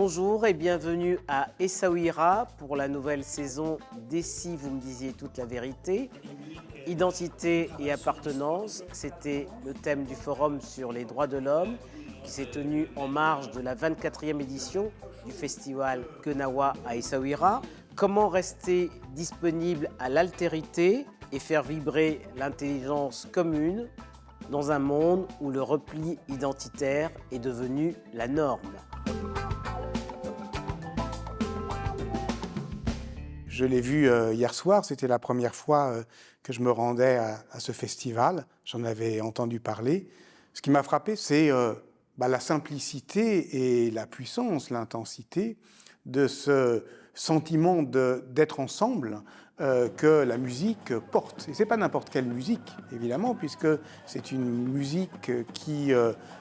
Bonjour et bienvenue à Essaouira pour la nouvelle saison d'Essi, vous me disiez toute la vérité. Identité et appartenance, c'était le thème du forum sur les droits de l'homme qui s'est tenu en marge de la 24e édition du festival Kenawa à Essaouira. Comment rester disponible à l'altérité et faire vibrer l'intelligence commune dans un monde où le repli identitaire est devenu la norme. Je l'ai vu hier soir, c'était la première fois que je me rendais à ce festival. J'en avais entendu parler. Ce qui m'a frappé, c'est la simplicité et la puissance, l'intensité de ce sentiment d'être ensemble que la musique porte. Et ce n'est pas n'importe quelle musique, évidemment, puisque c'est une musique qui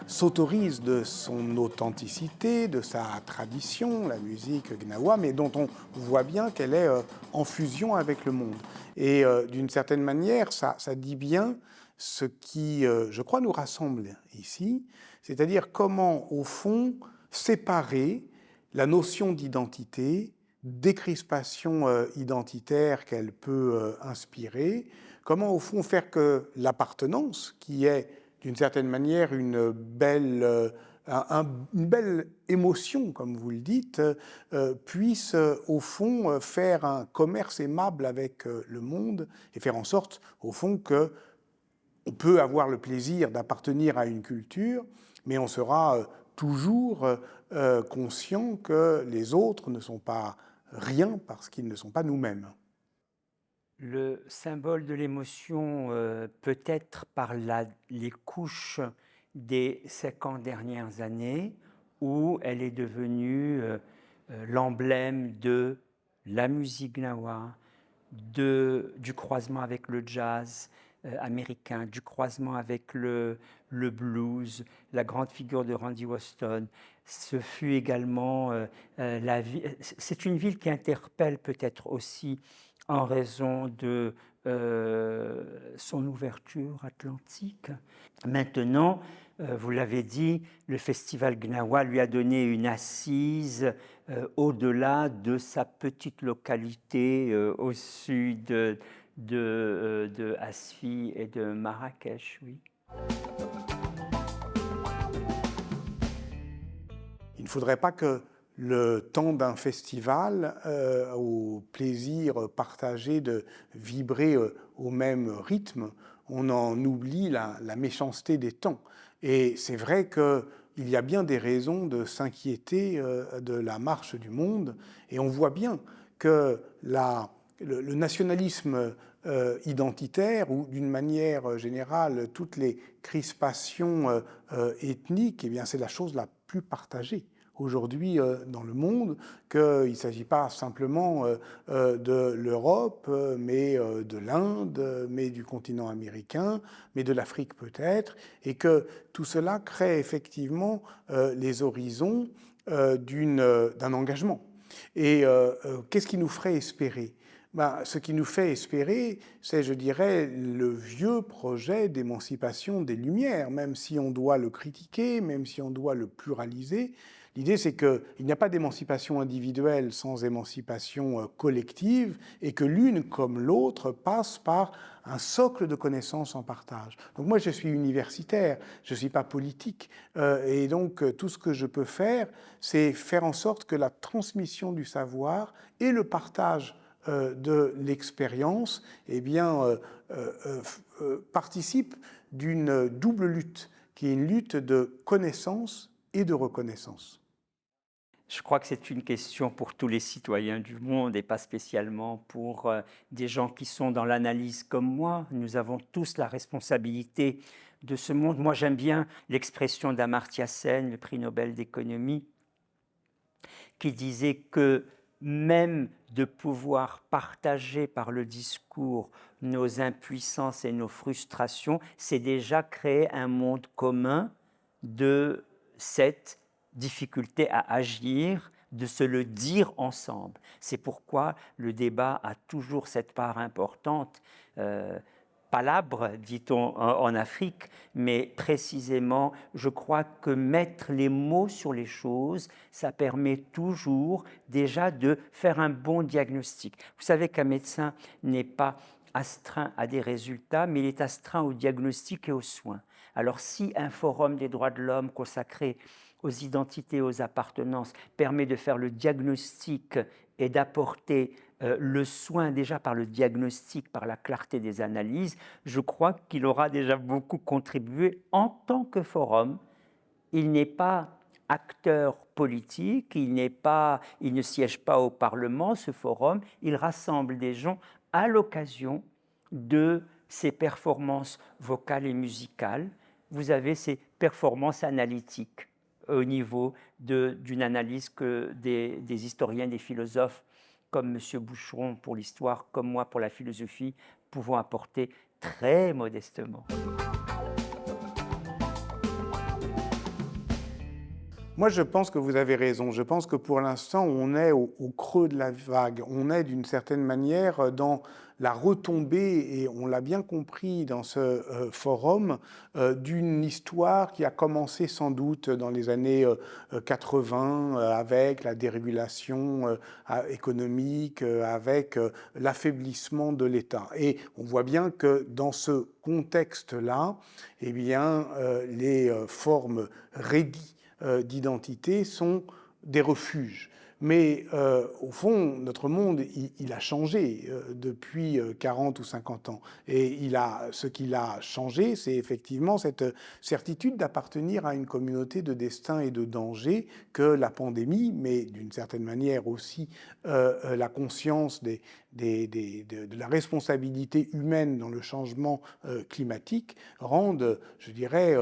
s'autorise de son authenticité, de sa tradition, la musique gnawa, mais dont on voit bien qu'elle est en fusion avec le monde. Et d'une certaine manière, ça dit bien ce qui, je crois, nous rassemble ici, c'est-à-dire comment, au fond, séparer la notion d'identité des crispations identitaires qu'elle peut inspirer, comment, au fond, faire que l'appartenance, qui est d'une certaine manière une belle émotion, comme vous le dites, puisse, au fond, faire un commerce aimable avec le monde et faire en sorte, au fond, que on peut avoir le plaisir d'appartenir à une culture, mais on sera toujours conscient que les autres ne sont pas rien parce qu'ils ne sont pas nous-mêmes. Le symbole de l'émotion peut être par les couches des 50 dernières années où elle est devenue l'emblème de la musique gnawa, du croisement avec le jazz américain, du croisement avec le blues, la grande figure de Randy Weston. Ce fut également la ville. C'est une ville qui interpelle peut-être aussi en raison de son ouverture atlantique. Maintenant, vous l'avez dit, le festival Gnawa lui a donné une assise au-delà de sa petite localité au sud de Asfi et de Marrakech. Oui. Il ne faudrait pas que le temps d'un festival, au plaisir partagé de vibrer au même rythme, on en oublie la méchanceté des temps. Et c'est vrai qu'il y a bien des raisons de s'inquiéter de la marche du monde. Et on voit bien que le nationalisme identitaire, ou d'une manière générale, toutes les crispations ethniques, eh bien, c'est la chose la plus partagée aujourd'hui dans le monde, qu'il ne s'agit pas simplement de l'Europe, mais de l'Inde, mais du continent américain, mais de l'Afrique peut-être, et que tout cela crée effectivement les horizons d'un engagement. Et qu'est-ce qui nous ferait espérer ? Ce qui nous fait espérer, c'est, je dirais, le vieux projet d'émancipation des Lumières, même si on doit le critiquer, même si on doit le pluraliser. L'idée, c'est qu'il n'y a pas d'émancipation individuelle sans émancipation collective, et que l'une comme l'autre passe par un socle de connaissances en partage. Donc moi, je suis universitaire, je ne suis pas politique, et donc tout ce que je peux faire, c'est faire en sorte que la transmission du savoir et le partage de l'expérience participe d'une double lutte, qui est une lutte de connaissance et de reconnaissance. Je crois que c'est une question pour tous les citoyens du monde et pas spécialement pour des gens qui sont dans l'analyse comme moi. Nous avons tous la responsabilité de ce monde. Moi, j'aime bien l'expression d'Amartya Sen, le prix Nobel d'économie, qui disait que même de pouvoir partager par le discours nos impuissances et nos frustrations, c'est déjà créer un monde commun de cette difficulté à agir, de se le dire ensemble. C'est pourquoi le débat a toujours cette part importante. palabre, dit-on en Afrique, mais précisément, je crois que mettre les mots sur les choses, ça permet toujours déjà de faire un bon diagnostic. Vous savez qu'un médecin n'est pas astreint à des résultats, mais il est astreint au diagnostic et aux soins. Alors si un forum des droits de l'homme consacré aux identités, aux appartenances, permet de faire le diagnostic et d'apporter le soin déjà par le diagnostic, par la clarté des analyses, je crois qu'il aura déjà beaucoup contribué en tant que forum. Il n'est pas acteur politique, il ne siège pas au Parlement, ce forum, il rassemble des gens à l'occasion de ses performances vocales et musicales. Vous avez ces performances analytiques au niveau d'une analyse que des historiens, des philosophes comme M. Boucheron pour l'histoire, comme moi pour la philosophie, pouvons apporter très modestement. Moi, je pense que vous avez raison. Je pense que pour l'instant, on est au creux de la vague. On est d'une certaine manière dans la retombée, et on l'a bien compris dans ce forum, d'une histoire qui a commencé sans doute dans les années 80 avec la dérégulation économique, avec l'affaiblissement de l'État. Et on voit bien que dans ce contexte-là, eh bien, les formes ready d'identité sont des refuges. Mais au fond, notre monde, il a changé depuis 40 ou 50 ans. Et ce qu'il a changé, c'est effectivement cette certitude d'appartenir à une communauté de destin et de danger que la pandémie, mais d'une certaine manière aussi la conscience de la responsabilité humaine dans le changement climatique rendent, je dirais,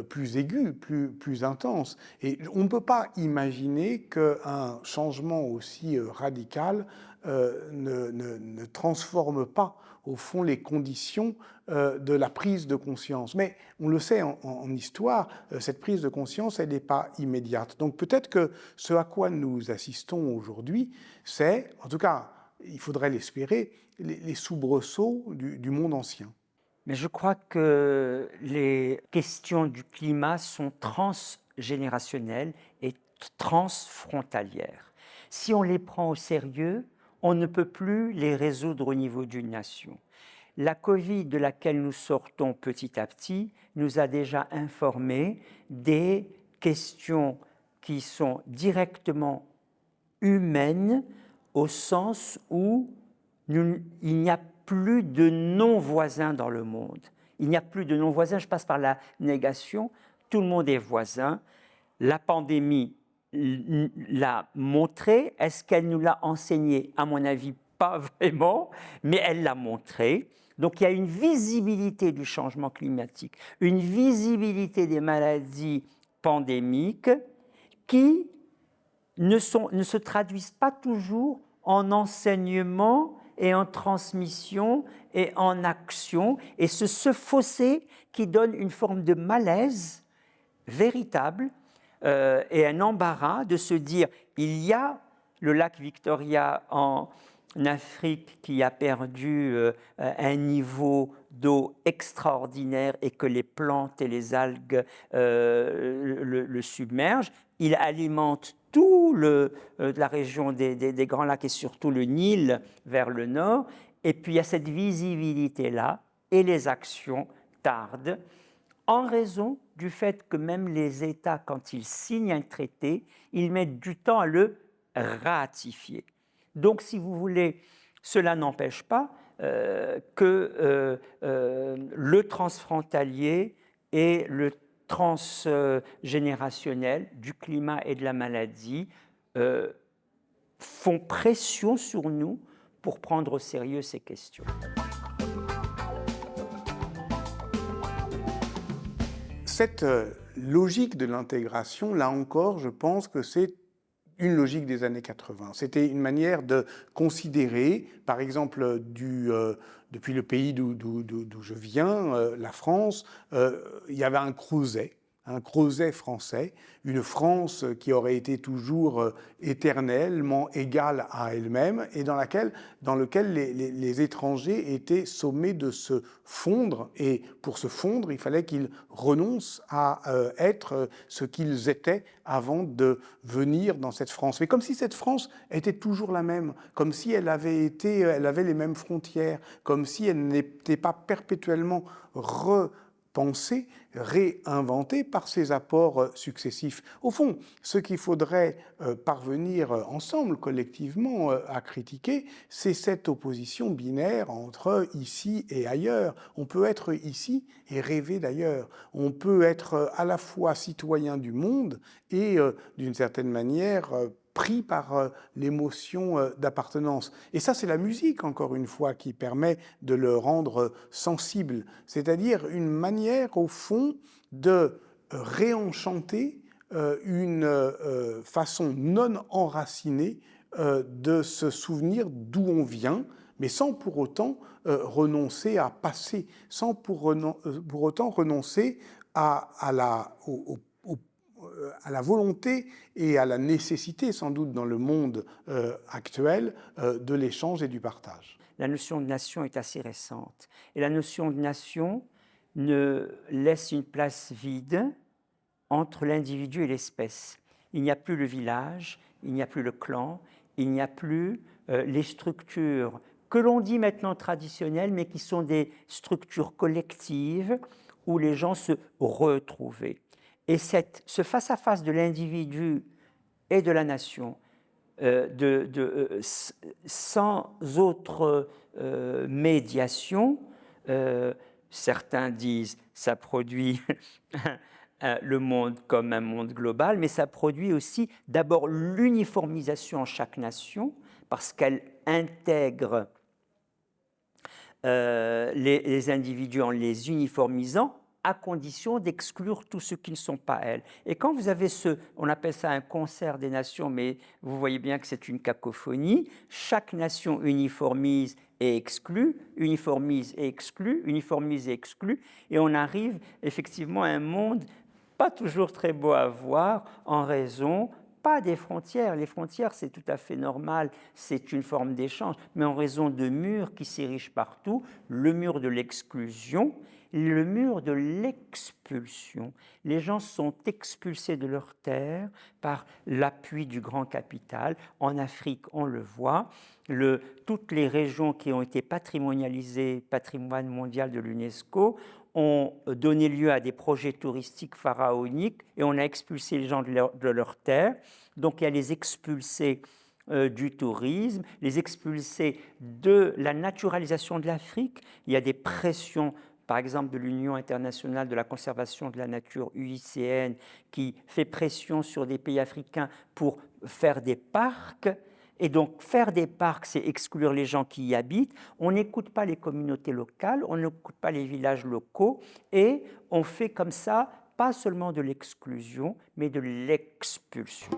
plus aiguë, plus intense. Et on ne peut pas imaginer qu'un changement aussi radical ne transforme pas, au fond, les conditions de la prise de conscience. Mais on le sait en histoire, cette prise de conscience, elle n'est pas immédiate. Donc peut-être que ce à quoi nous assistons aujourd'hui, c'est, en tout cas, il faudrait l'espérer, les soubresauts du monde ancien. Mais je crois que les questions du climat sont transgénérationnelles et transfrontalières. Si on les prend au sérieux, on ne peut plus les résoudre au niveau d'une nation. La Covid de laquelle nous sortons petit à petit nous a déjà informé des questions qui sont directement humaines au sens où il n'y a plus de non-voisins dans le monde. Il n'y a plus de non-voisins, je passe par la négation, tout le monde est voisin. La pandémie l'a montré, est-ce qu'elle nous l'a enseigné? À mon avis, pas vraiment, mais elle l'a montré. Donc il y a une visibilité du changement climatique, une visibilité des maladies pandémiques qui ne se traduisent pas toujours en enseignement et en transmission et en action. Et ce fossé qui donne une forme de malaise véritable et un embarras de se dire il y a le lac Victoria en Afrique qui a perdu un niveau d'eau extraordinaire et que les plantes et les algues le submergent. Il alimente toute la région des Grands Lacs et surtout le Nil vers le nord. Et puis il y a cette visibilité-là et les actions tardent en raison du fait que même les États, quand ils signent un traité, ils mettent du temps à le ratifier. Donc, si vous voulez, cela n'empêche pas que le transfrontalier et le transgénérationnel du climat et de la maladie font pression sur nous pour prendre au sérieux ces questions. Cette logique de l'intégration, là encore, je pense que c'est une logique des années 80. C'était une manière de considérer, par exemple, depuis le pays d'où je viens, la France, il y avait un creuset un creuset français, une France qui aurait été toujours éternellement égale à elle-même et dans lequel les étrangers étaient sommés de se fondre. Et pour se fondre, il fallait qu'ils renoncent à être ce qu'ils étaient avant de venir dans cette France. Mais comme si cette France était toujours la même, comme si elle avait les mêmes frontières, comme si elle n'était pas perpétuellement repensée, réinventée par ses apports successifs. Au fond, ce qu'il faudrait parvenir ensemble, collectivement, à critiquer, c'est cette opposition binaire entre ici et ailleurs. On peut être ici et rêver d'ailleurs. On peut être à la fois citoyen du monde et, d'une certaine manière, pris par l'émotion d'appartenance. Et ça, c'est la musique, encore une fois, qui permet de le rendre sensible. C'est-à-dire une manière, au fond, de réenchanter une façon non enracinée de se souvenir d'où on vient, mais sans pour autant renoncer à passer, sans pour autant renoncer à la volonté et à la nécessité, sans doute dans le monde actuel, de l'échange et du partage. La notion de nation est assez récente. Et la notion de nation ne laisse une place vide entre l'individu et l'espèce. Il n'y a plus le village, il n'y a plus le clan, il n'y a plus les structures que l'on dit maintenant traditionnelles, mais qui sont des structures collectives où les gens se retrouvaient. Et ce face-à-face de l'individu et de la nation, sans autre médiation, certains disent ça produit le monde comme un monde global, mais ça produit aussi d'abord l'uniformisation en chaque nation, parce qu'elle intègre les individus en les uniformisant, à condition d'exclure tous ceux qui ne sont pas elles. Et quand vous avez on appelle ça un concert des nations, mais vous voyez bien que c'est une cacophonie, chaque nation uniformise et exclut, uniformise et exclut, uniformise et exclut, et on arrive effectivement à un monde pas toujours très beau à voir en raison pas des frontières. Les frontières, c'est tout à fait normal, c'est une forme d'échange, mais en raison de murs qui s'érigent partout, le mur de l'exclusion, le mur de l'expulsion. Les gens sont expulsés de leur terre par l'appui du grand capital. En Afrique, on le voit. Toutes les régions qui ont été patrimonialisées, patrimoine mondial de l'UNESCO, ont donné lieu à des projets touristiques pharaoniques et on a expulsé les gens de leur terre. Donc il y a les expulsés du tourisme, les expulsés de la naturalisation de l'Afrique. Il y a des pressions, par exemple, de l'Union internationale de la conservation de la nature, UICN, qui fait pression sur des pays africains pour faire des parcs. Et donc, faire des parcs, c'est exclure les gens qui y habitent. On n'écoute pas les communautés locales, on n'écoute pas les villages locaux, et on fait comme ça, pas seulement de l'exclusion, mais de l'expulsion.